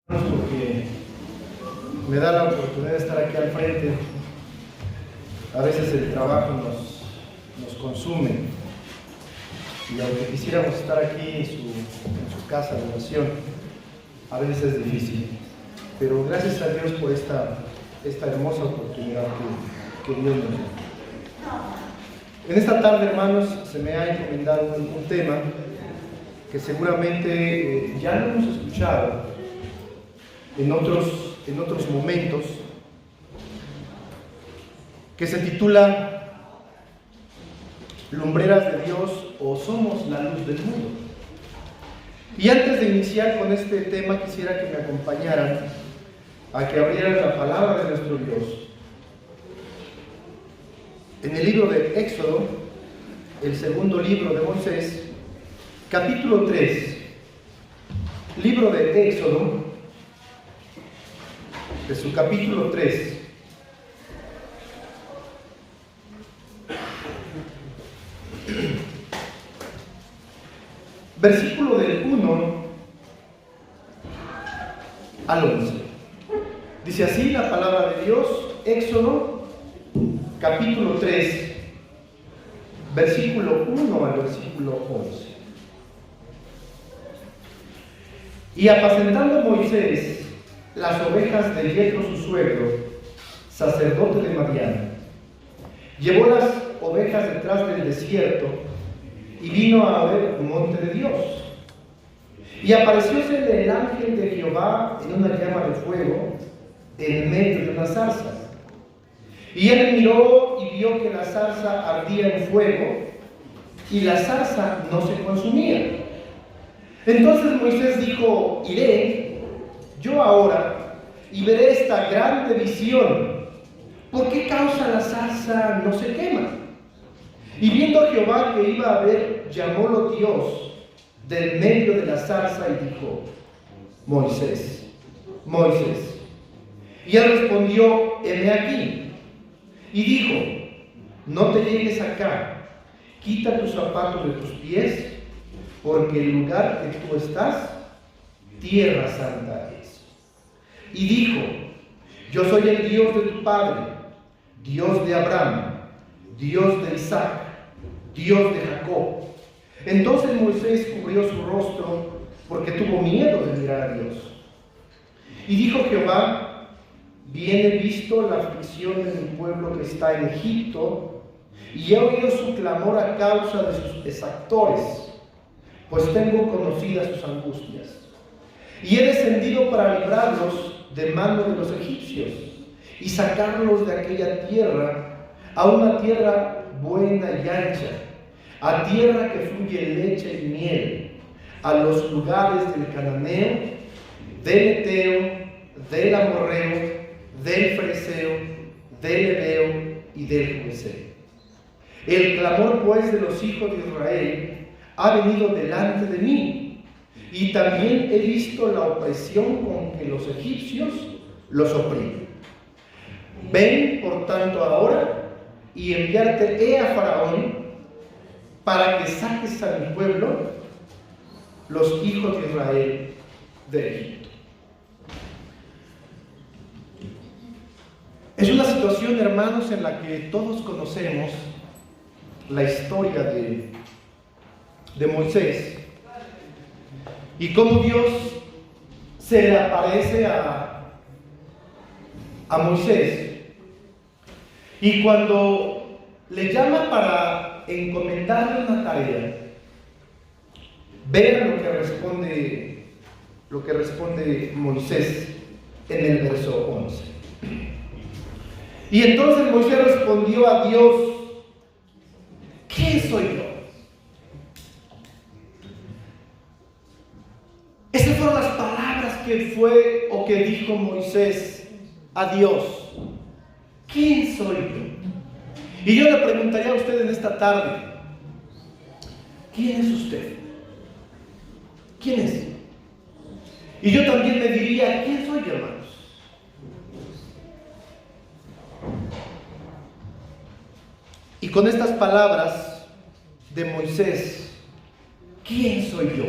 Porque me da la oportunidad de estar aquí al frente. A veces el trabajo nos consume y aunque quisiéramos estar aquí en su casa de oración, a veces es difícil. Pero gracias a Dios por esta hermosa oportunidad que Dios nos da. En esta tarde, hermanos, se me ha encomendado un tema que seguramente ya lo hemos escuchado en otros momentos, que se titula Lumbreras de Dios o Somos la Luz del Mundo. Y antes de iniciar con este tema, quisiera que me acompañaran a que abrieran la palabra de nuestro Dios en el libro de Éxodo, el segundo libro de Moisés, capítulo 3. Libro de Éxodo, de su capítulo 3. Versículo del 1 al 11. Dice así la palabra de Dios, Éxodo, capítulo 3, versículo 1 al versículo 11. Y apacentando Moisés las ovejas de Yetro su suegro, sacerdote de Madián, llevó las ovejas detrás del desierto y vino a ver un monte de Dios. Y apareciósele el ángel de Jehová en una llama de fuego en medio de una zarza. Y él miró y vio que la zarza ardía en fuego y la zarza no se consumía. Entonces Moisés dijo: iré yo ahora y veré esta grande visión. ¿Por qué causa la zarza no se quema? Y viendo Jehová que iba a ver, llamólo Dios del medio de la zarza y dijo: Moisés, Moisés. Y él respondió: heme aquí. Y dijo: no te llegues acá, quita tus zapatos de tus pies, porque el lugar que tú estás, tierra santa es. Y dijo: yo soy el Dios de tu padre, Dios de Abraham, Dios de Isaac, Dios de Jacob. Entonces Moisés cubrió su rostro porque tuvo miedo de mirar a Dios. Y dijo Jehová: bien he visto la aflicción de mi pueblo que está en Egipto, y he oído su clamor a causa de sus exactores, pues tengo conocidas sus angustias. Y he descendido para librarlos de mano de los egipcios, y sacarlos de aquella tierra a una tierra buena y ancha, a tierra que fluye leche y miel, a los lugares del cananeo, del eteo, del amorreo, del fereceo, del heveo y del jebuseo. El clamor pues de los hijos de Israel ha venido delante de mí, y también he visto la opresión con que los egipcios los oprimen. Ven por tanto ahora y enviarte he a Faraón para que saques a mi pueblo, los hijos de Israel, de Egipto. Es una situación, hermanos, en la que todos conocemos la historia de Moisés y cómo Dios se le aparece a Moisés, y cuando le llama para encomendarle una tarea, vean lo que responde Moisés en el verso 11. Y entonces Moisés respondió a Dios: ¿quién soy yo? Esas fueron las palabras que dijo Moisés a Dios. ¿Quién soy yo? Y yo le preguntaría a usted en esta tarde: ¿quién es usted? ¿Quién es? Y yo también me diría: ¿quién soy yo, hermanos? Y con estas palabras de Moisés, ¿quién soy yo?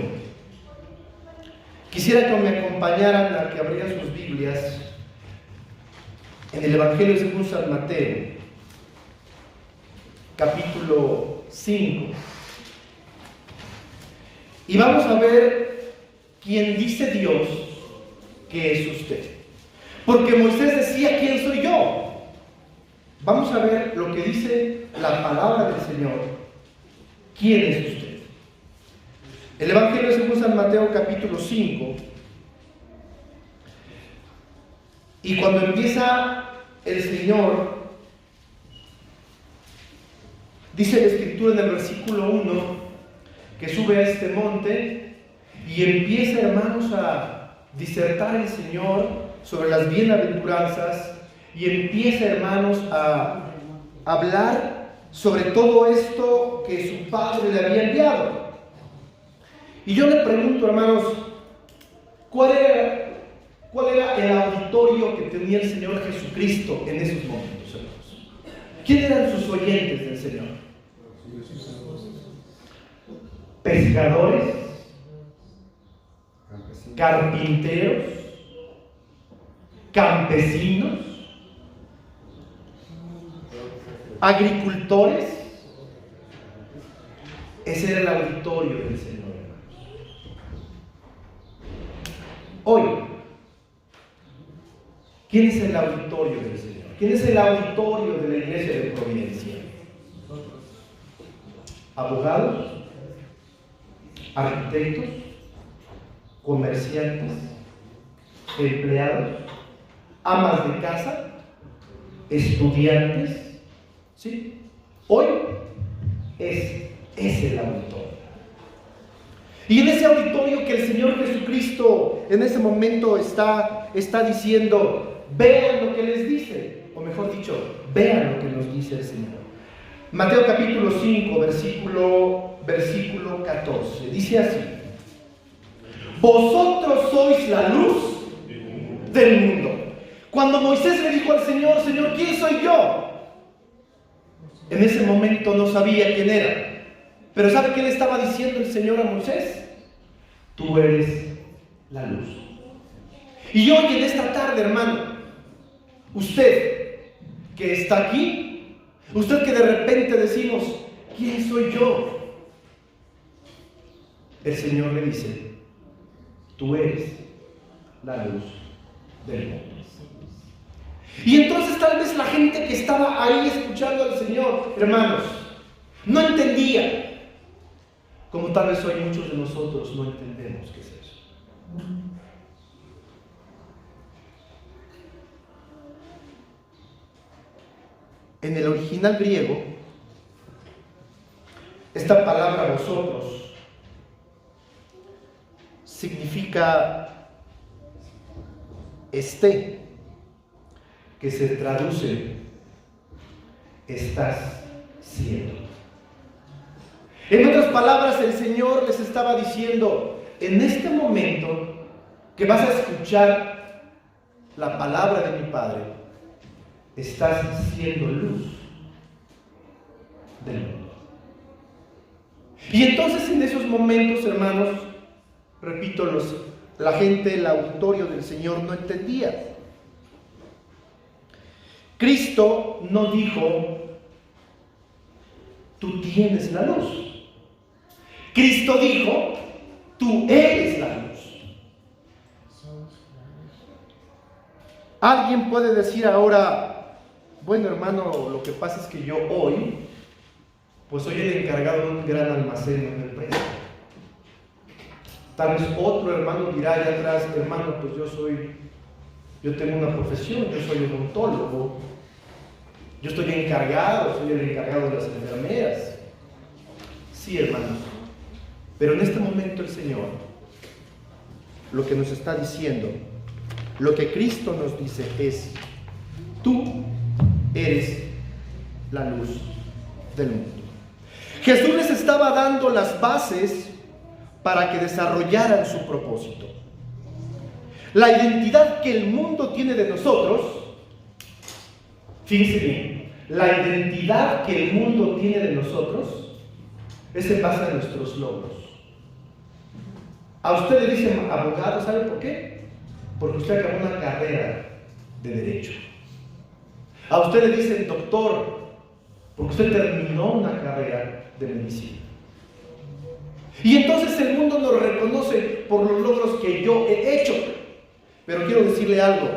Quisiera que me acompañaran a que abrieran sus Biblias en el Evangelio según San Mateo, capítulo 5. Y vamos a ver quién dice Dios que es usted. Porque Moisés decía, ¿quién soy yo? Vamos a ver lo que dice la palabra del Señor. ¿Quién es usted? El Evangelio según San Mateo, capítulo 5. Y cuando empieza el Señor, dice la Escritura en el versículo 1, que sube a este monte y empieza, hermanos, a disertar el Señor sobre las bienaventuranzas y empieza, hermanos, a hablar sobre todo esto que su Padre le había enviado. Y yo le pregunto, hermanos, ¿cuál era el auditorio que tenía el Señor Jesucristo en esos momentos, hermanos? ¿Quién eran sus oyentes del Señor? Pescadores, carpinteros, campesinos, agricultores. Ese era el auditorio del Señor, hermanos. Hoy, ¿quién es el auditorio del Señor? ¿Quién es el auditorio de la iglesia de Providencia? Abogados, arquitectos, comerciantes, empleados, amas de casa, estudiantes. ¿Sí? Hoy es el auditorio. Y en ese auditorio que el Señor Jesucristo en ese momento está diciendo, vean lo que les dice, o mejor dicho, vean lo que nos dice el Señor. Mateo capítulo 5, versículo 14, dice así: vosotros sois la luz del mundo. Cuando Moisés le dijo al Señor, Señor, ¿quién soy yo? En ese momento no sabía quién era. Pero ¿sabe qué le estaba diciendo el Señor a Moisés? Tú eres la luz. Y hoy en esta tarde, hermano, usted que está aquí, usted que de repente decimos, ¿quién soy yo? El Señor le dice, tú eres la luz del mundo. Y entonces tal vez la gente que estaba ahí escuchando al Señor, hermanos, no entendía, como tal vez hoy muchos de nosotros no entendemos qué es eso. En el original griego, esta palabra vosotros significa que se traduce estás siendo. En otras palabras, el Señor les estaba diciendo, en este momento que vas a escuchar la palabra de mi Padre, estás siendo luz del mundo. Y entonces en esos momentos, hermanos, repito, la gente, el auditorio del Señor no entendía. Cristo no dijo, tú tienes la luz. Cristo dijo, tú eres la luz. Alguien puede decir ahora, bueno, hermano, lo que pasa es que yo hoy, pues soy el encargado de un gran almacén en el país. Tal vez otro hermano dirá allá atrás, hermano, pues yo tengo una profesión, yo soy odontólogo, yo estoy encargado, soy el encargado de las enfermeras. Sí, hermanos, pero en este momento el Señor, lo que nos está diciendo, lo que Cristo nos dice es, tú eres la luz del mundo. Jesús les estaba dando las bases para que desarrollaran su propósito. La identidad que el mundo tiene de nosotros, fíjense bien, la identidad que el mundo tiene de nosotros es en base a nuestros logros, A usted le dicen abogado, ¿sabe por qué? Porque usted acabó una carrera de derecho. A usted le dicen doctor, porque usted terminó una carrera de medicina. Y entonces el mundo nos reconoce por los logros que yo he hecho. Pero quiero decirle algo.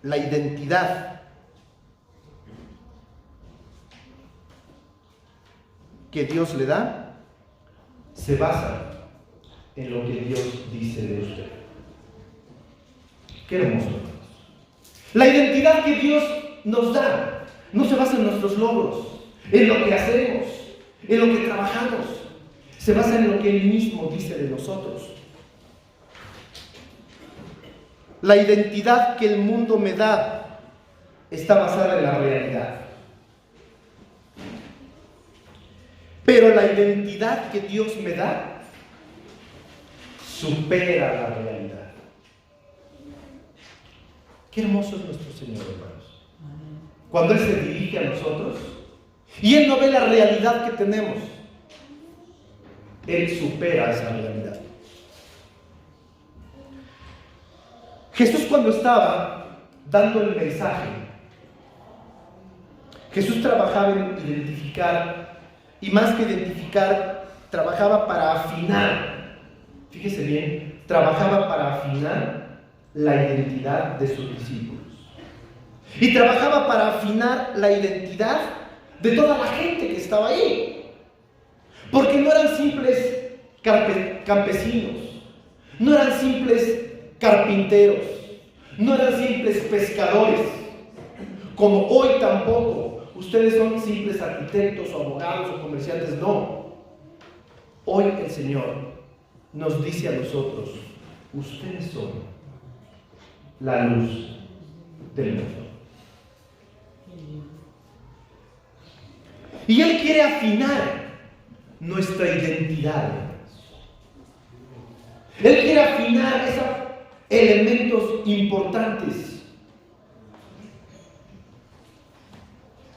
La identidad que Dios le da se basa en lo que Dios dice de usted. Qué hermoso. La identidad que Dios nos da no se basa en nuestros logros, en lo que hacemos, en lo que trabajamos. Se basa en lo que Él mismo dice de nosotros. La identidad que el mundo me da está basada en la realidad. Pero la identidad que Dios me da supera la realidad. Qué hermoso es nuestro Señor, hermanos. Cuando Él se dirige a nosotros y Él no ve la realidad que tenemos, Él supera esa realidad. Jesús, cuando estaba dando el mensaje, Jesús trabajaba en identificar, y más que identificar, trabajaba para afinar. Fíjese bien, trabajaba para afinar la identidad de sus discípulos. Y trabajaba para afinar la identidad de toda la gente que estaba ahí. Porque no eran simples campesinos, no eran simples carpinteros, no eran simples pescadores, como hoy tampoco. Ustedes son simples arquitectos o abogados o comerciantes, no. Hoy el Señor nos dice a nosotros: ustedes son la luz del mundo. Y Él quiere afinar nuestra identidad. Él quiere afinar esos elementos importantes.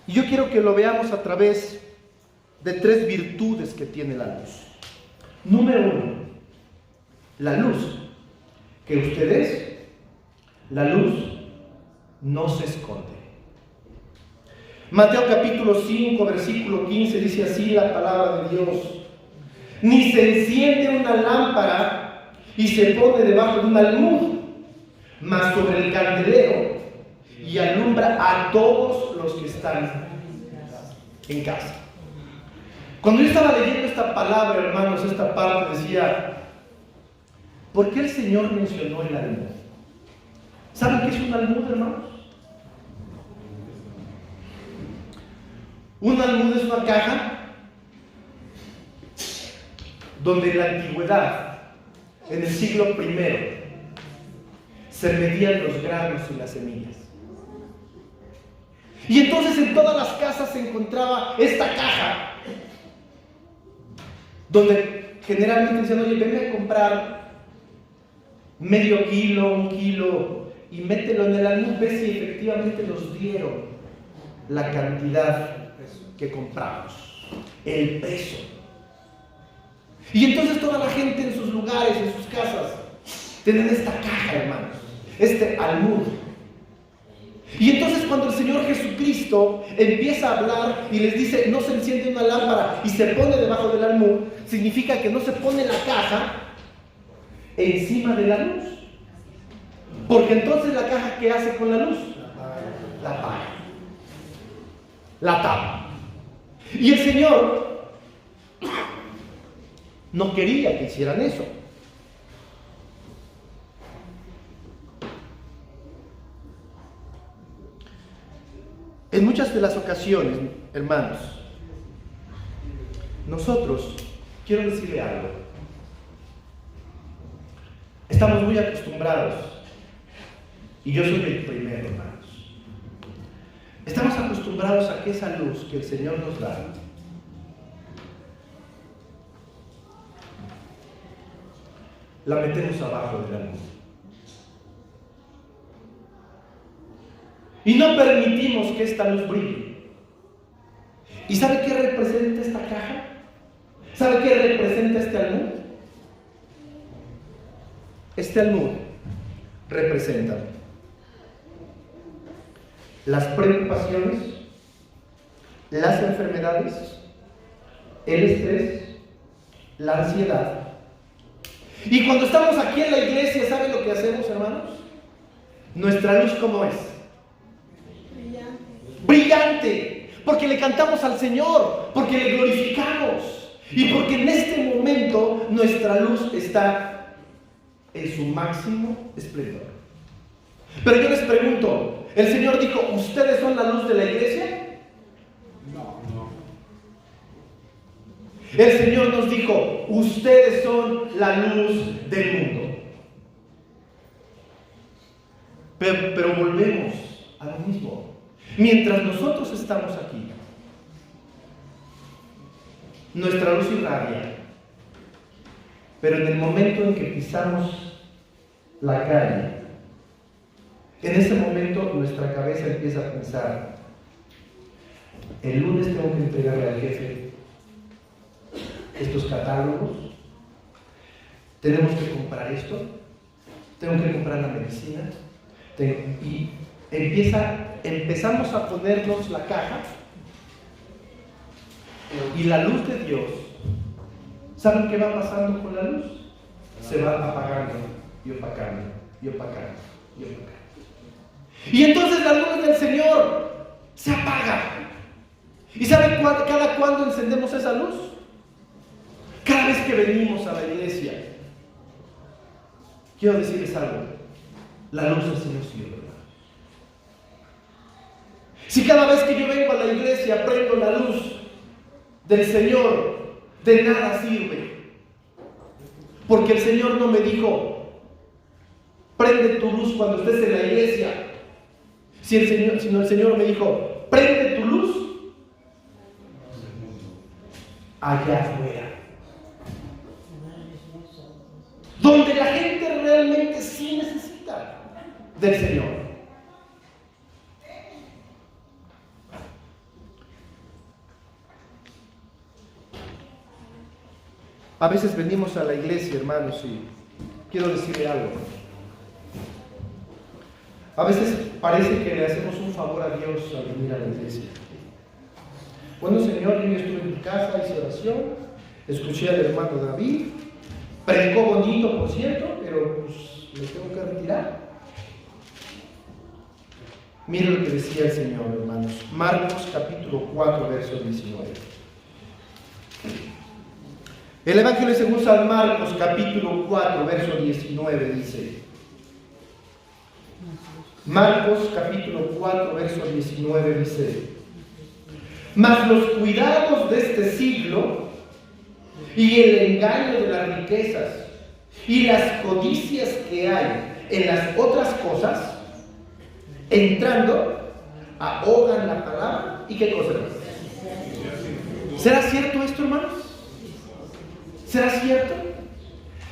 Y yo quiero que lo veamos a través de 3 virtudes que tiene la luz. Número 1, la luz que usted es, la luz no se esconde. Mateo capítulo 5, versículo 15 dice así la palabra de Dios: ni se enciende una lámpara y se pone debajo de un almud, mas sobre el candelero, y alumbra a todos los que están en casa. Cuando yo estaba leyendo esta palabra, hermanos, esta parte decía: ¿por qué el Señor mencionó el almud? ¿Saben qué es un almud, hermanos? Un almud es una caja donde en la antigüedad, en el siglo I, se medían los granos y las semillas. Y entonces en todas las casas se encontraba esta caja, donde generalmente decían: oye, venme a comprar medio kilo, 1 kilo, y mételo en el almud, ve si efectivamente nos dieron la cantidad que compramos, el peso. Y entonces toda la gente en sus lugares, en sus casas, tienen esta caja, hermanos, este almud. Y entonces cuando el Señor Jesucristo empieza a hablar y les dice: no se enciende una lámpara y se pone debajo del almud, significa que no se pone la caja encima de la luz. Porque entonces la caja, ¿qué hace con la luz? La apaga, la tapa. Y el Señor no quería que hicieran eso. En muchas de las ocasiones, hermanos, nosotros, quiero decirle algo, estamos muy acostumbrados, y yo soy el primero, hermanos, estamos acostumbrados a que esa luz que el Señor nos da la metemos abajo del almud. Y no permitimos que esta luz brille. ¿Y sabe qué representa esta caja? ¿Sabe qué representa este almud? Este almud representa las preocupaciones, las enfermedades, el estrés, la ansiedad. Y cuando estamos aquí en la iglesia, ¿saben lo que hacemos, hermanos? Nuestra luz, ¿cómo es? Brillante. Brillante, porque le cantamos al Señor, porque le glorificamos y porque en este momento nuestra luz está en su máximo esplendor. Pero yo les pregunto, el Señor dijo, ¿ustedes son la luz de la iglesia? No. El Señor nos dijo, ustedes son la luz del mundo. Pero volvemos a lo mismo. Mientras nosotros estamos aquí, nuestra luz irradia. Pero en el momento en que pisamos la calle, en ese momento nuestra cabeza empieza a pensar, el lunes tengo que entregarle al jefe estos catálogos, tenemos que comprar esto, tengo que comprar la medicina, y empezamos a ponernos la caja y la luz de Dios. ¿Saben qué va pasando con la luz? Se va apagando y opacando y opacando y opacando. Y entonces la luz del Señor se apaga. ¿Y saben cada cuándo encendemos esa luz? Cada vez que venimos a la iglesia. Quiero decirles algo, la luz del Señor sirve. Si cada vez que yo vengo a la iglesia prendo la luz del Señor, de nada sirve. Porque el Señor no me dijo, prende tu luz cuando estés en la iglesia. Sino el Señor me dijo, prende tu luz allá afuera, donde la gente realmente sí necesita del Señor. A veces venimos a la iglesia, hermanos, y quiero decirle algo. A veces parece que le hacemos un favor a Dios al venir a la iglesia. Bueno, Señor, yo estuve en tu casa, hice oración, escuché al hermano David, predicó bonito, por cierto, pero pues me tengo que retirar. Miren lo que decía el Señor, hermanos. Marcos capítulo 4, verso 19. El Evangelio según San Marcos capítulo 4, verso 19 dice: Marcos capítulo 4, verso 19 dice: mas los cuidados de este siglo y el engaño de las riquezas y las codicias que hay en las otras cosas, entrando, ahogan la palabra. ¿Y qué cosa más? ¿Será cierto esto, hermanos? ¿Será cierto?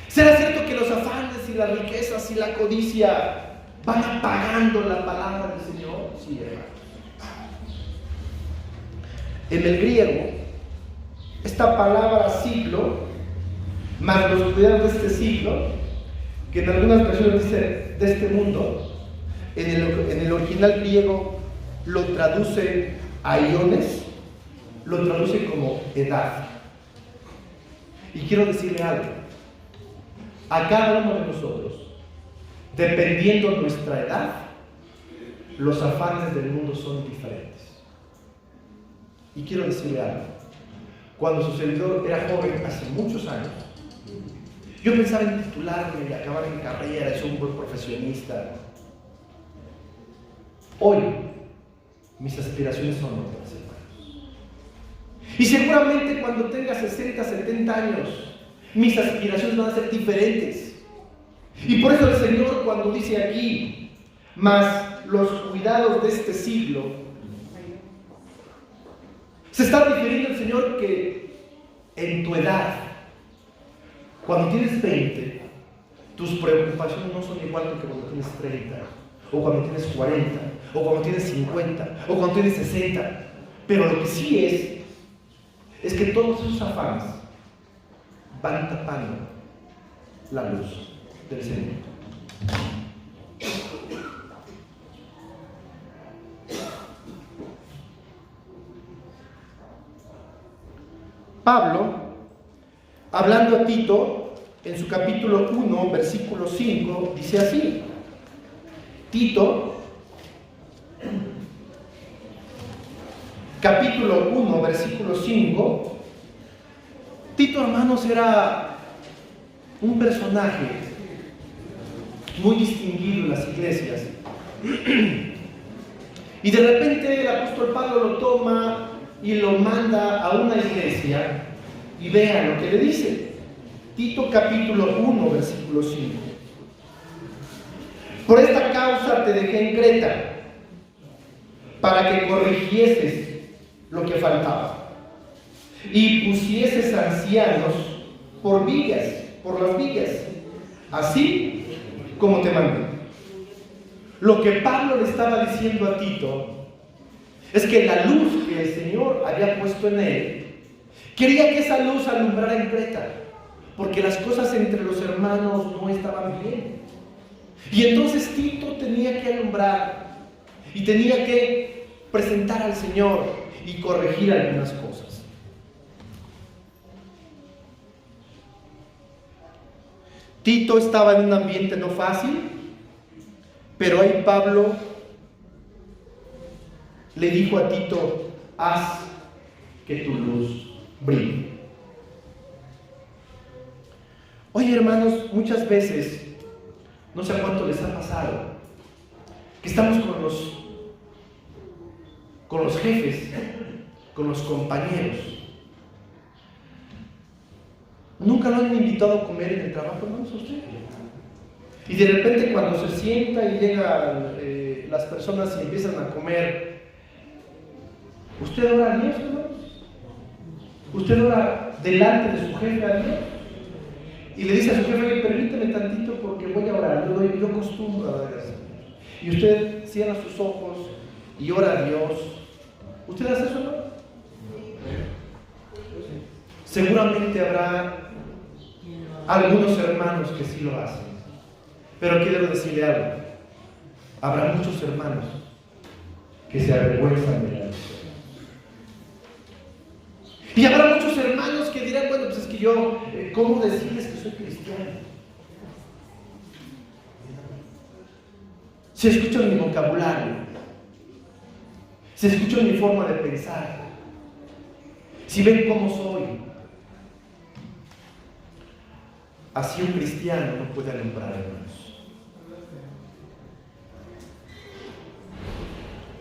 ¿Será cierto que los afanes y las riquezas y la codicia van apagando la palabra del Señor? Sí, hermanos. En el griego, esta palabra siglo, más los cuidados de este siglo, que en algunas versiones dice de este mundo, en el original griego lo traduce a iones, lo traduce como edad. Y quiero decirle algo, a cada uno de nosotros, dependiendo de nuestra edad, los afanes del mundo son diferentes. Y quiero decirle algo, cuando su servidor era joven, hace muchos años, yo pensaba en titularme y acabar mi carrera, ser un buen profesionista. Hoy, mis aspiraciones son otras, hermanos. Y seguramente cuando tenga 60, 70 años, mis aspiraciones van a ser diferentes. Y por eso el Señor, cuando dice aquí, mas los cuidados de este siglo, se está refiriendo el Señor que en tu edad, cuando tienes 20, tus preocupaciones no son igual que cuando tienes 30, o cuando tienes 40, o cuando tienes 50, o cuando tienes 60. Pero lo que sí es es que todos esos afanes van tapando la luz del Señor. Pablo, hablando a Tito, en su capítulo 1, versículo 5, dice así: Tito, capítulo 1, versículo 5, Tito, hermanos, era un personaje muy distinguido en las iglesias. Y de repente el apóstol Pablo lo toma y lo manda a una iglesia, y vean lo que le dice. Tito capítulo 1, versículo 5. Por esta causa te dejé en Creta, para que corrigieses lo que faltaba, y pusieses ancianos por las vigas, así como te mandé. Lo que Pablo le estaba diciendo a Tito es que la luz que el Señor había puesto en él, quería que esa luz alumbrara en Creta, porque las cosas entre los hermanos no estaban bien. Y entonces Tito tenía que alumbrar y tenía que presentar al Señor y corregir algunas cosas. Tito estaba en un ambiente no fácil, pero ahí Pablo le dijo a Tito: haz que tu luz brille. Oye, hermanos, muchas veces, no sé a cuánto les ha pasado, que estamos con los jefes, con los compañeros. ¿Nunca lo han invitado a comer en el trabajo, hermanos, a usted? Y de repente cuando se sienta y llegan las personas y empiezan a comer, ¿usted ora a Dios, hermanos? ¿Usted ora delante de su jefe a Dios? Y le dice a su jefe: permíteme tantito porque voy a orar, yo acostumbro a orar así. Y usted cierra sus ojos y ora a Dios. ¿Usted hace eso, no? Seguramente habrá algunos hermanos que sí lo hacen. Pero quiero decirle algo: habrá muchos hermanos que se avergüenzan de la luz. Y habrá muchos hermanos que dirán: bueno, pues es que yo, ¿cómo decirles que soy cristiano? Si escuchan mi vocabulario, si escuchan mi forma de pensar, si ven cómo soy, así un cristiano no puede alumbrar, hermanos.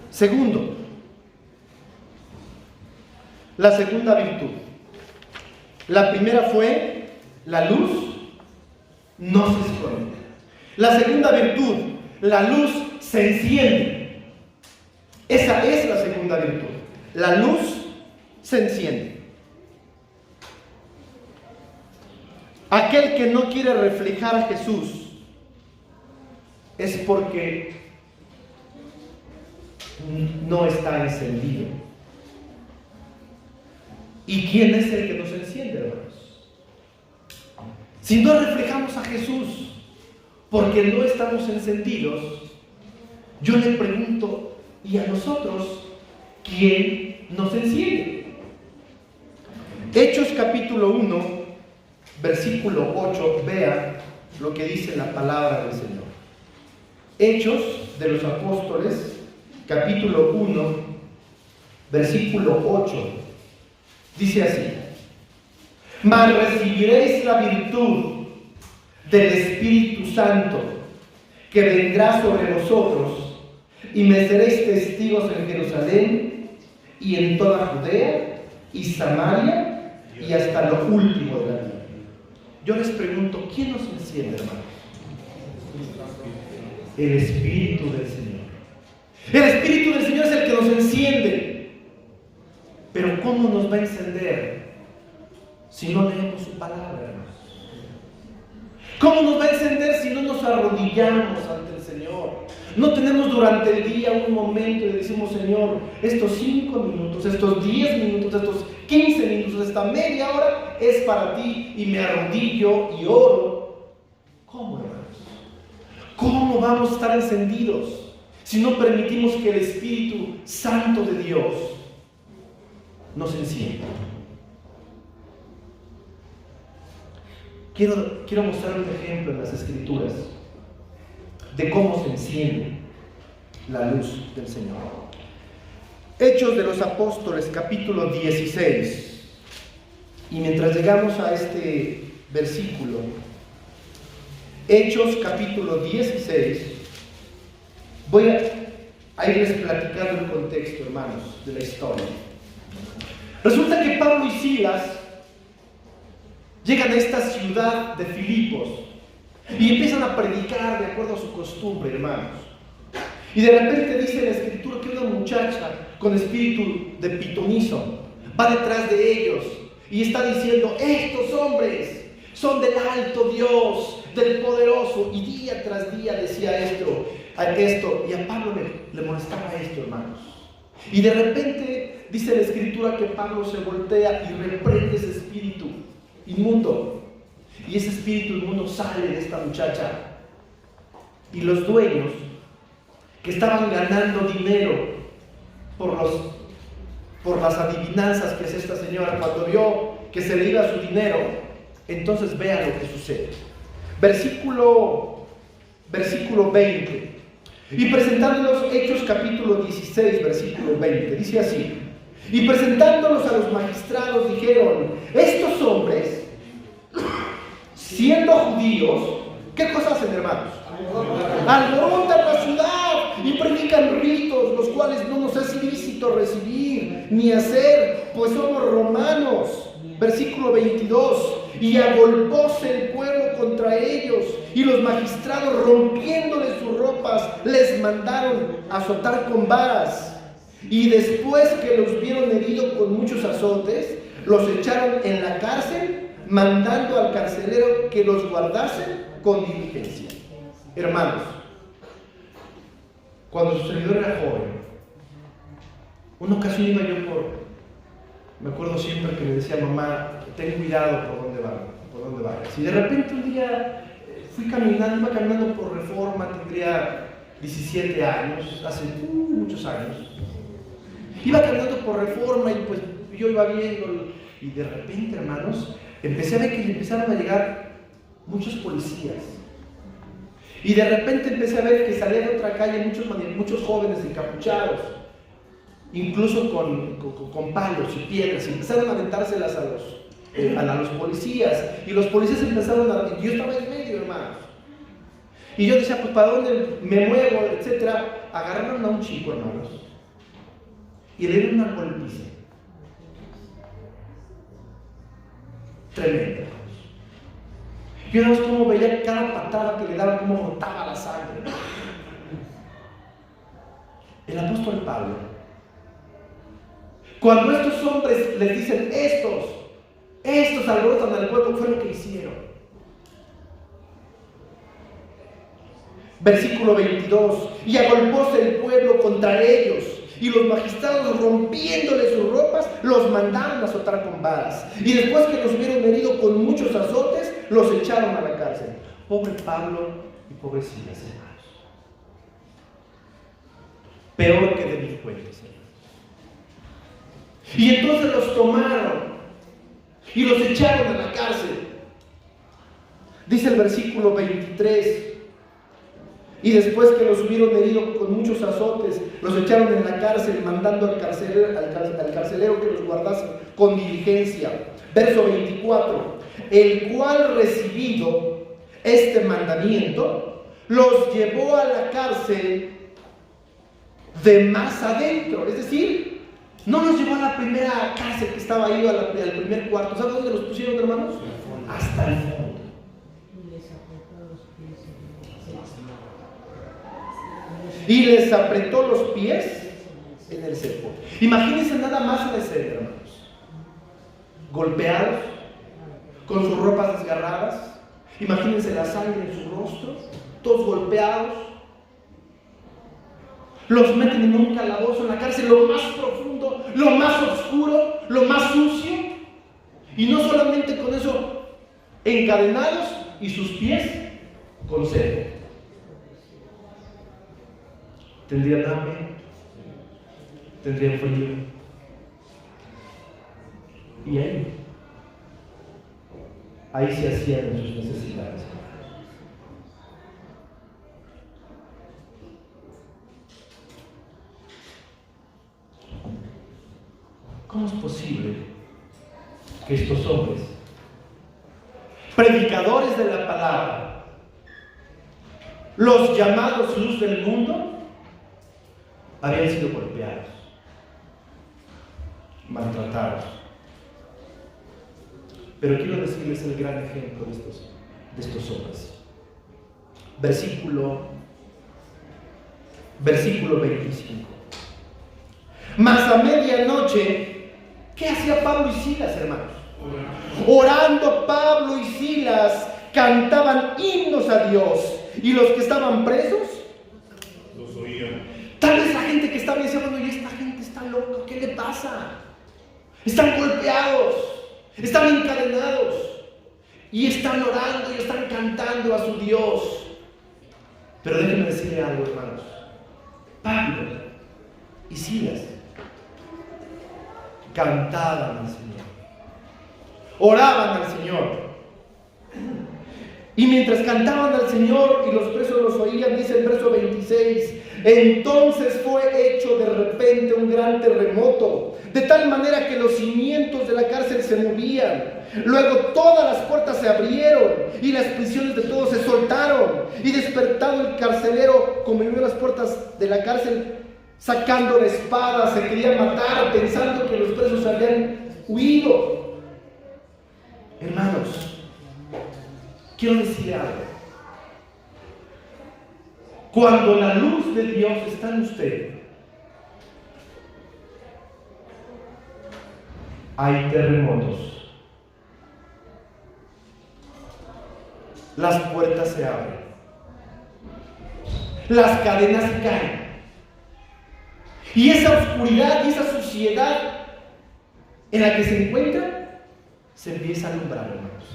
Segundo, la segunda virtud. La primera fue: la luz no se esconde. La segunda virtud: la luz se enciende. Esa es la segunda virtud. La luz se enciende. Aquel que no quiere reflejar a Jesús es porque no está encendido. ¿Y quién es el que nos enciende, hermanos? Si no reflejamos a Jesús porque no estamos encendidos, yo le pregunto: ¿y a nosotros quién nos enciende? Hechos capítulo 1, versículo 8, vea lo que dice la palabra del Señor. Hechos de los Apóstoles, capítulo 1, versículo 8, dice así: mas recibiréis la virtud del Espíritu Santo, que vendrá sobre vosotros, y me seréis testigos en Jerusalén, y en toda Judea, y Samaria, y hasta lo último de la tierra. Yo les pregunto: ¿quién nos enciende, hermanos? El Espíritu del Señor. El Espíritu del Señor es el que nos enciende. Pero ¿cómo nos va a encender si no leemos su palabra, hermanos? ¿Cómo nos va a encender si no nos arrodillamos ante el Señor? No tenemos durante el día un momento y decimos, Señor, estos 5 minutos, estos 10 minutos, estos 15 minutos, esta media hora es para ti, y me arrodillo y oro. ¿Cómo, hermanos? ¿Cómo vamos a estar encendidos si no permitimos que el Espíritu Santo de Dios nos encienda? Quiero mostrar un ejemplo en las Escrituras de cómo se enciende la luz del Señor. Hechos de los Apóstoles, capítulo 16. Y mientras llegamos a este versículo, Hechos capítulo 16, voy a irles platicando el contexto, hermanos, de la historia. Resulta que Pablo y Silas llegan a esta ciudad de Filipos y empiezan a predicar de acuerdo a su costumbre, hermanos. Y de repente dice la Escritura que una muchacha con espíritu de pitonizo va detrás de ellos y está diciendo: estos hombres son del alto Dios, del poderoso. Y día tras día decía esto, y a Pablo le molestaba esto, hermanos. Y de repente dice la Escritura que Pablo se voltea y reprende ese espíritu inmundo. Y ese espíritu inmundo sale de esta muchacha. Y los dueños, que estaban ganando dinero por las adivinanzas que es esta señora, cuando vio que se le iba su dinero, entonces vean lo que sucede. Versículo 20. Y presentándolos, Hechos capítulo 16, versículo 20, dice así: y presentándolos a los magistrados dijeron: estos hombres, siendo judíos, ¿qué cosa hacen, hermanos? Alborotan la ciudad y predican ritos, los cuales no nos es lícito recibir ni hacer, pues somos romanos. Versículo 22. Y agolpóse el pueblo contra ellos, y los magistrados, rompiéndoles sus ropas, les mandaron azotar con varas. Y después que los vieron heridos con muchos azotes, los echaron en la cárcel, mandando al carcelero que los guardase con diligencia. Hermanos, cuando su servidor era joven, una ocasión iba yo me acuerdo siempre que me decía mamá: ten cuidado por dónde vayas. Y de repente un día iba caminando por Reforma, tendría 17 años, hace muchos años. Iba caminando por Reforma y pues yo iba viendo, y de repente, hermanos, empecé a ver que empezaron a llegar muchos policías. Y de repente empecé a ver que salían de otra calle muchos jóvenes encapuchados, incluso con palos y piedras, y empezaron a aventárselas a los policías. Y los policías empezaron y yo estaba en medio, hermanos. Y yo decía: pues ¿para dónde me muevo? Etcétera. Agarraron a un chico, hermanos, y le dieron una golpiza tremenda. Yo no sé cómo veía cada patada que le daban, cómo brotaba la sangre. El apóstol Pablo, cuando estos hombres les dicen: estos alborotan al pueblo, fue lo que hicieron. Versículo 22. Y agolpóse el pueblo contra ellos, y los magistrados, rompiéndole sus ropas, los mandaron a azotar con varas. Y después que los vieron heridos con muchos azotes, los echaron a la cárcel. Pobre Pablo y pobre Silas, hermanos. Peor que delincuentes, hermanos. Y entonces los tomaron y los echaron a la cárcel. Dice el versículo 23. Y después que los hubieron herido con muchos azotes, los echaron en la cárcel, mandando al carcelero que los guardase con diligencia. Verso 24. El cual, recibido este mandamiento, los llevó a la cárcel de más adentro. Es decir, no los llevó a la primera cárcel que estaba ahí, al primer cuarto. ¿Saben dónde los pusieron, hermanos? Hasta el fondo. Y les apretó los pies en el cepo. Imagínense nada más en escena, hermanos. Golpeados, con sus ropas desgarradas. Imagínense la sangre en su rostro, todos golpeados. Los meten en un calabozo, en la cárcel, lo más profundo, lo más oscuro, lo más sucio. Y no solamente con eso, encadenados y sus pies con cebo. Tendrían hambre, tendrían frío. Y ahí se hacían sus necesidades. ¿Cómo es posible que estos hombres, predicadores de la palabra, los llamados luz del mundo, habían sido golpeados, maltratados? Pero quiero decirles el gran ejemplo de estos hombres. Versículo 25. Mas a medianoche, ¿qué hacía Pablo y Silas, hermanos? Orando Pablo y Silas, cantaban himnos a Dios, y los que estaban presos los oían. Tal vez la gente que estaba diciendo, bueno, y esta gente está loca, ¿qué le pasa? Están golpeados, están encadenados, y están orando y están cantando a su Dios. Pero déjenme decirle algo, hermanos. Pablo y Silas cantaban al Señor, oraban al Señor, y mientras cantaban al Señor y los presos los oían, dice el verso 26, entonces fue hecho de repente un gran terremoto, de tal manera que los cimientos de la cárcel se movían. Luego todas las puertas se abrieron y las prisiones de todos se soltaron, y despertado el carcelero, como vio las puertas de la cárcel, sacando la espada, se quería matar, pensando que los presos habían huido. Hermanos, quiero decir algo. Cuando la luz de Dios está en usted, hay terremotos. Las puertas se abren, las cadenas se caen, y esa oscuridad y esa suciedad en la que se encuentra se empieza a alumbrar, hermanos.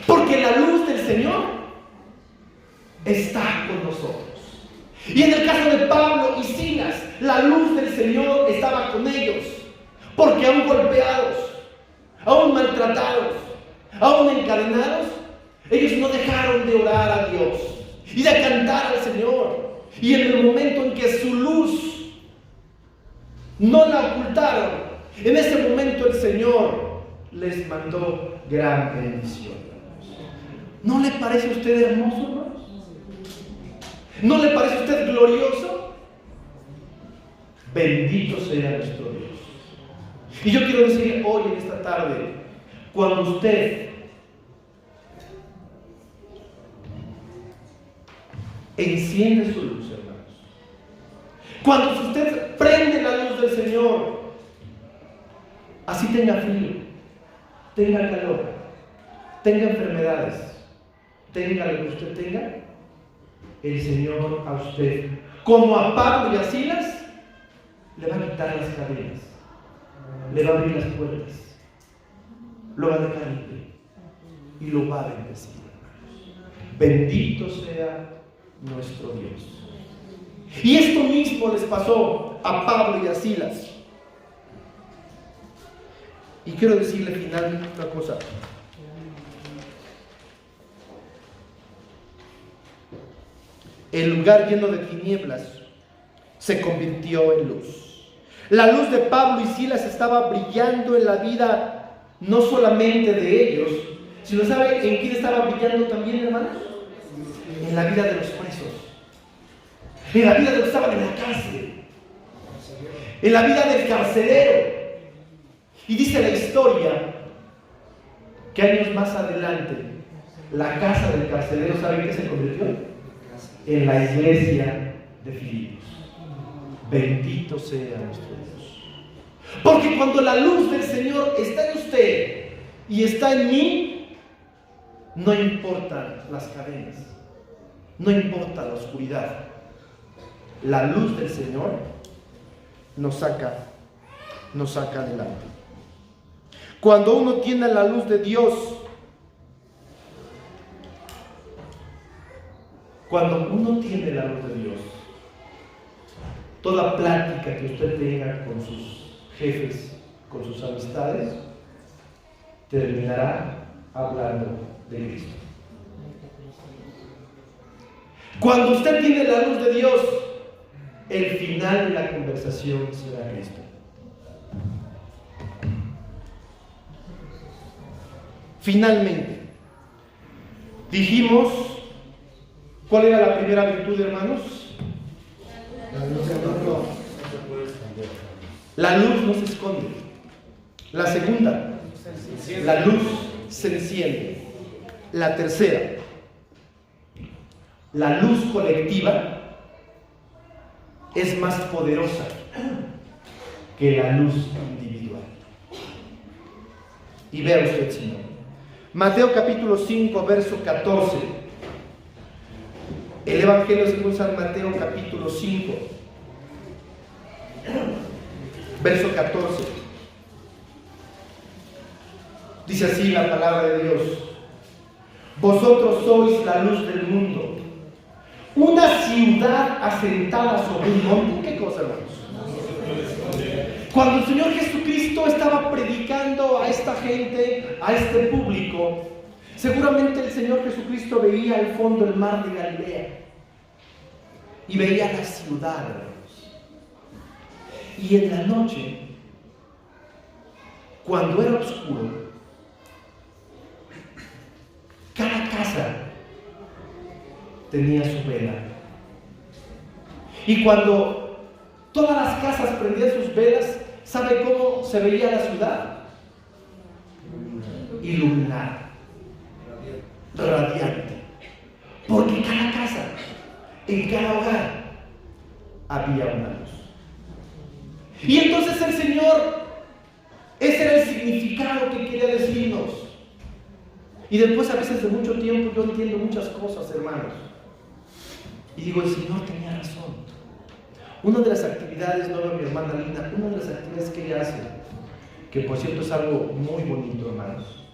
Porque la luz del Señor está con nosotros. Y en el caso de Pablo y Silas, la luz del Señor estaba con ellos, porque aún golpeados, aún maltratados, aún encadenados, ellos no dejaron de orar a Dios y de cantar al Señor. Y en el momento en que su luz no la ocultaron, en ese momento el Señor les mandó gran bendición. ¿No le parece a usted hermoso, hermanos? ¿No le parece a usted glorioso? Bendito sea nuestro Dios. Y yo quiero decirle hoy en esta tarde, cuando usted enciende su luz, hermanos, cuando usted prende la luz del Señor, así tenga frío, tenga calor, tenga enfermedades, tenga lo que usted tenga, el Señor a usted, como a Pablo y a Silas, le va a quitar las cadenas, le va a abrir las puertas, lo va a dejar libre y lo va a bendecir. Bendito sea nuestro Dios. Y esto mismo les pasó a Pablo y a Silas. Y quiero decirle finalmente una cosa. El lugar lleno de tinieblas se convirtió en luz. La luz de Pablo y Silas estaba brillando en la vida no solamente de ellos, sino ¿sabe en quién estaba brillando también, hermanos? En la vida de los presos, en la vida de los que estaban en la cárcel, en la vida del carcelero. Y dice la historia que años más adelante la casa del carcelero, ¿sabe qué se convirtió? En la iglesia de Filipos. Bendito sea nuestro Dios. Porque cuando la luz del Señor está en usted y está en mí, no importan las cadenas, no importa la oscuridad, la luz del Señor nos saca adelante. Cuando uno tiene la luz de Dios, toda plática que usted tenga con sus jefes, con sus amistades, terminará hablando de Cristo. Cuando usted tiene la luz de Dios, el final de la conversación será Cristo. Finalmente, dijimos, ¿cuál era la primera virtud, hermanos? La luz no se esconde. La segunda, la luz se enciende. La tercera, la luz colectiva es más poderosa que la luz individual. Y vea usted, Señor. Mateo capítulo 5, verso 14. El Evangelio según San Mateo capítulo 5, verso 14. Dice así la palabra de Dios: vosotros sois la luz del mundo. Una ciudad asentada sobre un monte. ¿Qué cosa, hermanos? Cuando el Señor Jesucristo estaba predicando a esta gente, a este público, seguramente el Señor Jesucristo veía al fondo el mar de Galilea y veía la ciudad, hermanos. Y en la noche, cuando era oscuro, cada casa tenía su vela. Y cuando todas las casas prendían sus velas, ¿sabe cómo se veía la ciudad? Iluminada, radiante. Porque en cada casa, en cada hogar, había una luz. Y entonces el Señor, ese era el significado que quería decirnos. Y después, a veces de mucho tiempo, yo entiendo muchas cosas, hermanos. Y digo, el Señor tenía razón. Una de las actividades, no veo a mi hermana Lina, una de las actividades que ella hace, que por cierto es algo muy bonito, hermanos.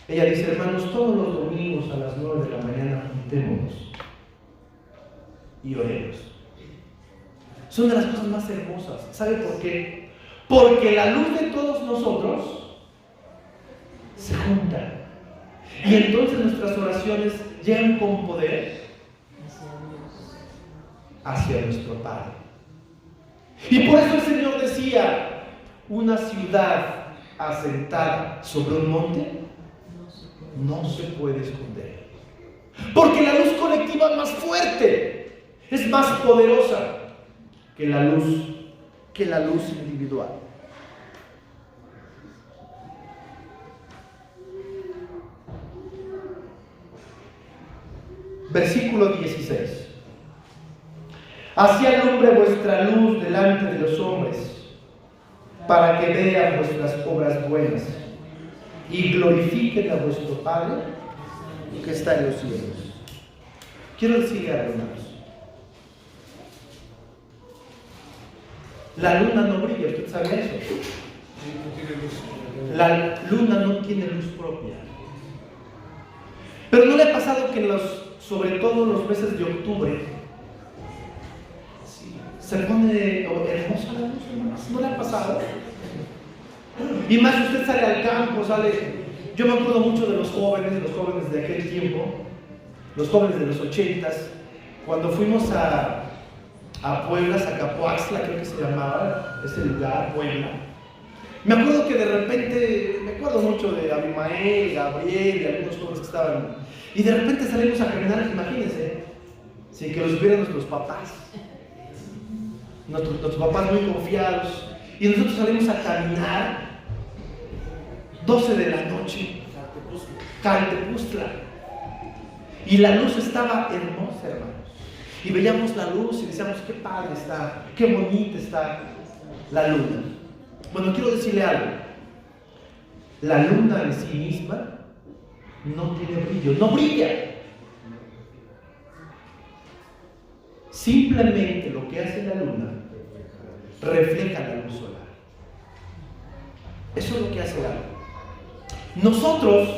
Ella dice, hermanos, todos los domingos a las 9 de la mañana juntémonos y oremos. Son de las cosas más hermosas. ¿Sabe por qué? Porque la luz de todos nosotros se junta. Y entonces nuestras oraciones llegan con poder hacia nuestro Padre. Y por eso el Señor decía, una ciudad asentada sobre un monte no se puede esconder. Porque la luz colectiva es más fuerte, es más poderosa que la luz individual. Versículo 16. Así alumbre vuestra luz delante de los hombres, para que vean vuestras obras buenas y glorifiquen a vuestro Padre que está en los cielos. Quiero decirle algo, hermanos. La luna no brilla, ¿usted sabía eso? La luna no tiene luz propia. Pero ¿no le ha pasado que sobre todo los meses de octubre, se pone hermosa la luz, hermanos? ¿No le ha pasado? Y más si usted sale al campo, yo me acuerdo mucho de los jóvenes de aquel tiempo, los jóvenes de los 80s, cuando fuimos a Puebla, Zacapoaxtla, creo que se llamaba ese lugar, Puebla. Me acuerdo que de repente, me acuerdo mucho de Abimael, Gabriel y algunos jóvenes que estaban, y de repente salimos a caminar, imagínense, sin que los vieran nuestros papás. Nuestros papás muy confiados, y nosotros salimos a caminar 12 de la noche, Caltepuztla, y la luz estaba hermosa, hermanos, y veíamos la luz y decíamos, qué padre está, qué bonita está la luna. Bueno, quiero decirle algo, la luna en sí misma no tiene brillo, no brilla. Simplemente lo que hace la luna refleja la luz solar. Eso es lo que hace la luna. Nosotros,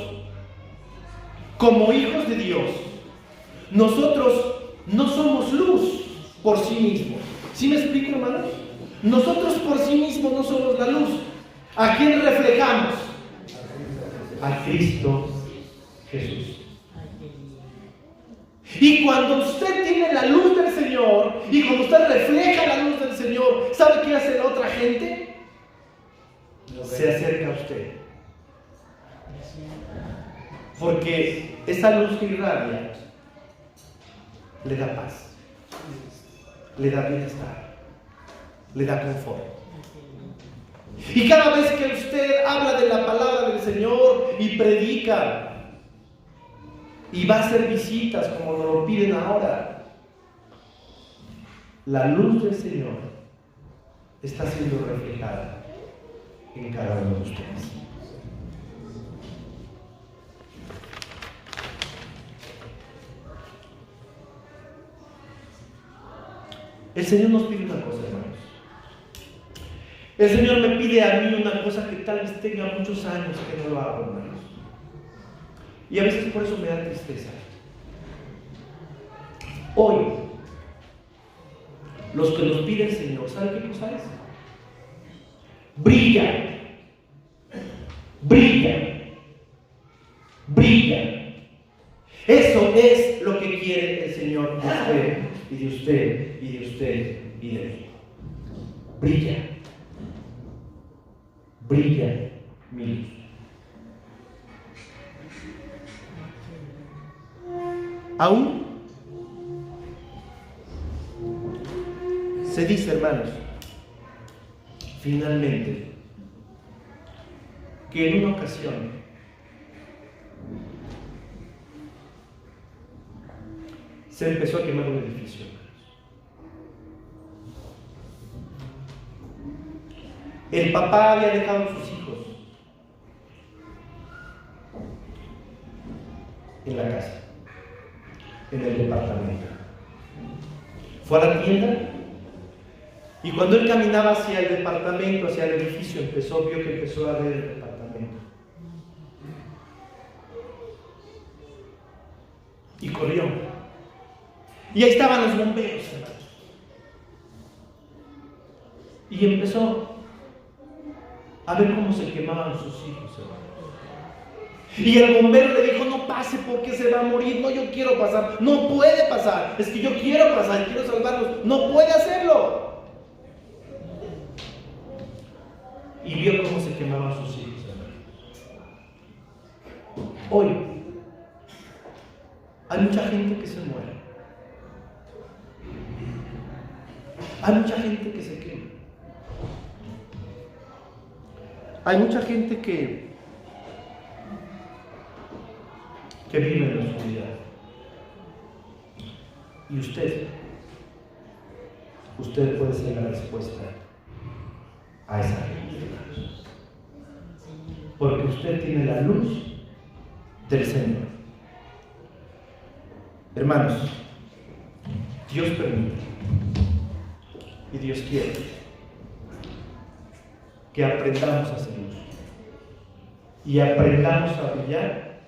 como hijos de Dios, nosotros no somos luz por sí mismos. ¿Sí me explico, hermanos? Nosotros por sí mismos no somos la luz. ¿A quién reflejamos? A Cristo Jesús. Y cuando usted tiene la luz del Señor, y cuando usted refleja la luz del Señor, ¿sabe qué hace la otra gente? Se acerca a usted. Porque esa luz que irradia le da paz, le da bienestar, le da confort. Y cada vez que usted habla de la palabra del Señor y predica y va a hacer visitas como nos lo piden ahora, la luz del Señor está siendo reflejada en cada uno de ustedes. El Señor nos pide una cosa, hermanos. El Señor me pide a mí una cosa que tal vez tenga muchos años que no lo hago, hermanos. Y a veces por eso me da tristeza. Hoy, los que nos pide el Señor, ¿saben qué cosa es? Brilla, brilla, brilla. Eso es lo que quiere el Señor de usted, y de usted, y de usted, y de mí. Brilla, brilla mi luz. Aún se dice, hermanos, finalmente, que en una ocasión se empezó a quemar un edificio. El papá había dejado a sus hijos en la casa, en el departamento. Fue a la tienda y cuando él caminaba hacia el departamento, hacia el edificio, vio que empezó a ver el departamento. Y corrió. Y ahí estaban los bomberos, hermanos. Y empezó a ver cómo se quemaban sus hijos, hermanos. Y el bombero le dijo: no pase porque se va a morir. No, yo quiero pasar. No puede pasar. Es que yo quiero pasar, quiero salvarlos. No puede hacerlo. Y vio cómo se quemaban sus hijos, hermanos. Hoy hay mucha gente que se muere. Hay mucha gente que se quema. Hay mucha gente que vive en la oscuridad. Y usted puede ser la respuesta a esa gente, hermanos. Porque usted tiene la luz del Señor. Hermanos, Dios permite y Dios quiere que aprendamos a ser luz y aprendamos a brillar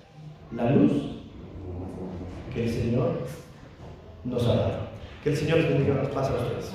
la luz que el Señor nos ha dado. Que el Señor les bendiga. Nos pasa a ustedes.